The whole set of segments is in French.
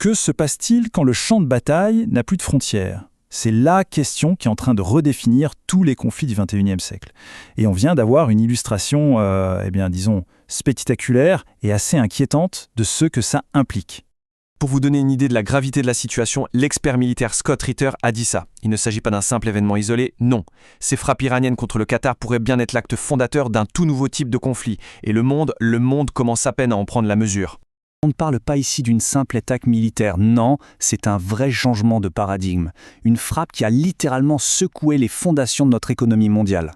Que se passe-t-il quand le champ de bataille n'a plus de frontières? C'est la question qui est en train de redéfinir tous les conflits du XXIe siècle. Et on vient d'avoir une illustration, disons, spectaculaire et assez inquiétante de ce que ça implique. Pour vous donner une idée de la gravité de la situation, l'expert militaire Scott Ritter a dit ça. Il ne s'agit pas d'un simple événement isolé, non. Ces frappes iraniennes contre le Qatar pourraient bien être l'acte fondateur d'un tout nouveau type de conflit. Et le monde commence à peine à en prendre la mesure. On ne parle pas ici d'une simple attaque militaire, non, c'est un vrai changement de paradigme. Une frappe qui a littéralement secoué les fondations de notre économie mondiale.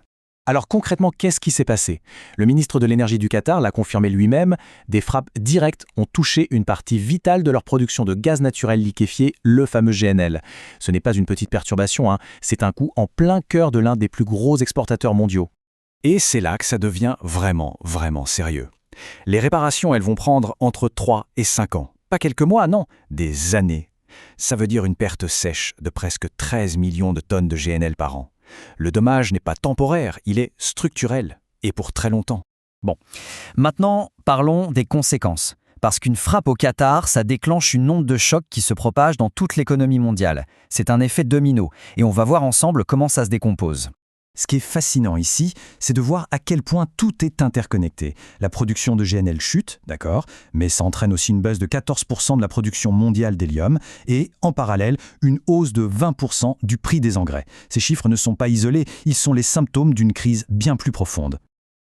Alors concrètement, qu'est-ce qui s'est passé? Le ministre de l'énergie du Qatar l'a confirmé lui-même, des frappes directes ont touché une partie vitale de leur production de gaz naturel liquéfié, le fameux GNL. Ce n'est pas une petite perturbation, c'est un coup en plein cœur de l'un des plus gros exportateurs mondiaux. Et c'est là que ça devient vraiment sérieux. Les réparations, elles vont prendre entre 3 et 5 ans. Pas quelques mois, non, des années. Ça veut dire une perte sèche de presque 13 millions de tonnes de GNL par an. Le dommage n'est pas temporaire, il est structurel, et pour très longtemps. Bon, maintenant parlons des conséquences. Parce qu'une frappe au Qatar, ça déclenche une onde de choc qui se propage dans toute l'économie mondiale. C'est un effet domino, et on va voir ensemble comment ça se décompose. Ce qui est fascinant ici, c'est de voir à quel point tout est interconnecté. La production de GNL chute, d'accord, mais ça entraîne aussi une baisse de 14% de la production mondiale d'hélium et, en parallèle, une hausse de 20% du prix des engrais. Ces chiffres ne sont pas isolés, ils sont les symptômes d'une crise bien plus profonde.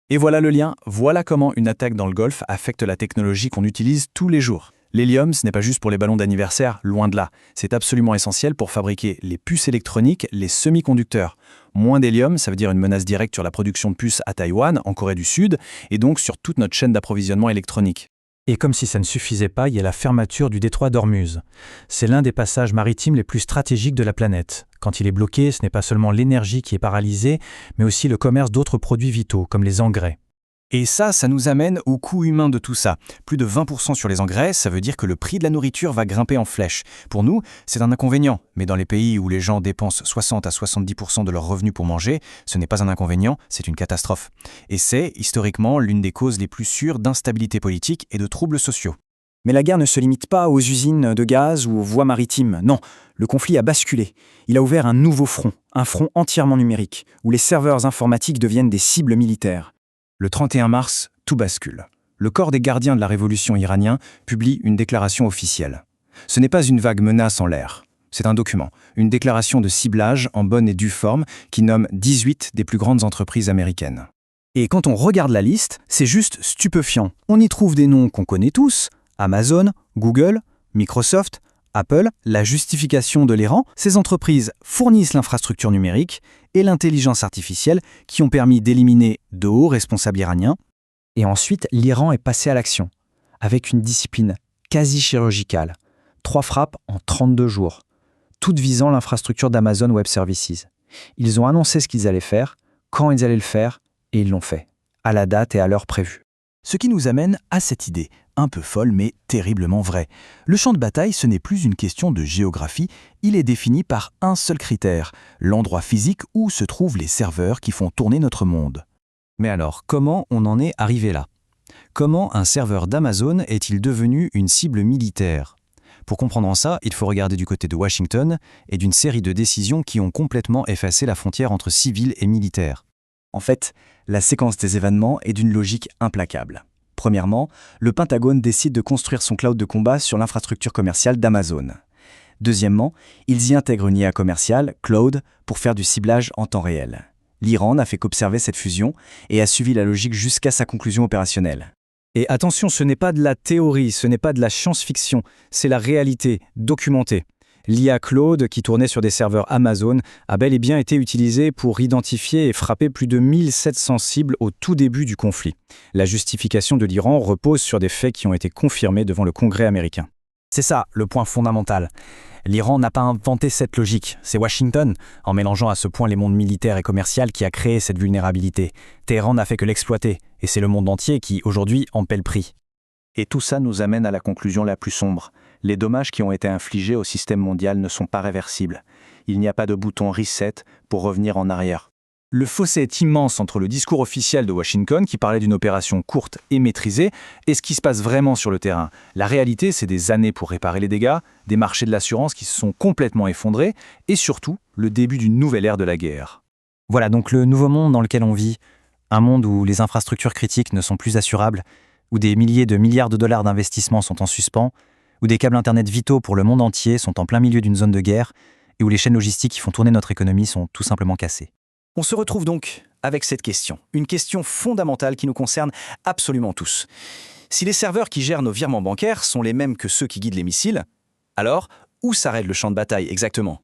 Et voilà le lien, voilà comment une attaque dans le Golfe affecte la technologie qu'on utilise tous les jours. L'hélium, ce n'est pas juste pour les ballons d'anniversaire, loin de là. C'est absolument essentiel pour fabriquer les puces électroniques, les semi-conducteurs. Moins d'hélium, ça veut dire une menace directe sur la production de puces à Taïwan, en Corée du Sud, et donc sur toute notre chaîne d'approvisionnement électronique. Et comme si ça ne suffisait pas, il y a la fermeture du détroit d'Ormuz. C'est l'un des passages maritimes les plus stratégiques de la planète. Quand il est bloqué, ce n'est pas seulement l'énergie qui est paralysée, mais aussi le commerce d'autres produits vitaux, comme les engrais. Et ça nous amène au coût humain de tout ça. Plus de 20% sur les engrais, ça veut dire que le prix de la nourriture va grimper en flèche. Pour nous, c'est un inconvénient. Mais dans les pays où les gens dépensent 60 à 70% de leurs revenus pour manger, ce n'est pas un inconvénient, c'est une catastrophe. Et c'est, historiquement, l'une des causes les plus sûres d'instabilité politique et de troubles sociaux. Mais la guerre ne se limite pas aux usines de gaz ou aux voies maritimes. Non, le conflit a basculé. Il a ouvert un nouveau front, un front entièrement numérique, où les serveurs informatiques deviennent des cibles militaires. Le 31 mars, tout bascule. Le corps des gardiens de la révolution iranien publie une déclaration officielle. Ce n'est pas une vague menace en l'air. C'est un document, une déclaration de ciblage en bonne et due forme qui nomme 18 des plus grandes entreprises américaines. Et quand on regarde la liste, c'est juste stupéfiant. On y trouve des noms qu'on connaît tous, Amazon, Google, Microsoft, Apple. La justification de l'Iran, ces entreprises fournissent l'infrastructure numérique et l'intelligence artificielle qui ont permis d'éliminer de hauts responsables iraniens. Et ensuite, l'Iran est passé à l'action, avec une discipline quasi chirurgicale. 3 frappes en 32 jours, toutes visant l'infrastructure d'Amazon Web Services. Ils ont annoncé ce qu'ils allaient faire, quand ils allaient le faire, et ils l'ont fait, à la date et à l'heure prévue. Ce qui nous amène à cette idée, un peu folle mais terriblement vraie. Le champ de bataille, ce n'est plus une question de géographie, il est défini par un seul critère, l'endroit physique où se trouvent les serveurs qui font tourner notre monde. Mais alors, comment on en est arrivé là? Comment un serveur d'Amazon est-il devenu une cible militaire? Pour comprendre ça, il faut regarder du côté de Washington et d'une série de décisions qui ont complètement effacé la frontière entre civils et militaires. En fait, la séquence des événements est d'une logique implacable. Premièrement, le Pentagone décide de construire son cloud de combat sur l'infrastructure commerciale d'Amazon. Deuxièmement, ils y intègrent une IA commerciale, Cloud, pour faire du ciblage en temps réel. L'Iran n'a fait qu'observer cette fusion et a suivi la logique jusqu'à sa conclusion opérationnelle. Et attention, ce n'est pas de la théorie, ce n'est pas de la science-fiction, c'est la réalité, documentée. L'IA Claude, qui tournait sur des serveurs Amazon, a bel et bien été utilisée pour identifier et frapper plus de 1700 cibles au tout début du conflit. La justification de l'Iran repose sur des faits qui ont été confirmés devant le Congrès américain. C'est ça, le point fondamental. L'Iran n'a pas inventé cette logique, c'est Washington, en mélangeant à ce point les mondes militaires et commerciaux, qui a créé cette vulnérabilité. Téhéran n'a fait que l'exploiter, et c'est le monde entier qui, aujourd'hui, en paie le prix. Et tout ça nous amène à la conclusion la plus sombre. Les dommages qui ont été infligés au système mondial ne sont pas réversibles. Il n'y a pas de bouton reset pour revenir en arrière. Le fossé est immense entre le discours officiel de Washington, qui parlait d'une opération courte et maîtrisée, et ce qui se passe vraiment sur le terrain. La réalité, c'est des années pour réparer les dégâts, des marchés de l'assurance qui se sont complètement effondrés, et surtout, le début d'une nouvelle ère de la guerre. Voilà donc le nouveau monde dans lequel on vit, un monde où les infrastructures critiques ne sont plus assurables, où des milliers de milliards de dollars d'investissements sont en suspens, où des câbles Internet vitaux pour le monde entier sont en plein milieu d'une zone de guerre, et où les chaînes logistiques qui font tourner notre économie sont tout simplement cassées. On se retrouve donc avec cette question, une question fondamentale qui nous concerne absolument tous. Si les serveurs qui gèrent nos virements bancaires sont les mêmes que ceux qui guident les missiles, alors où s'arrête le champ de bataille exactement ?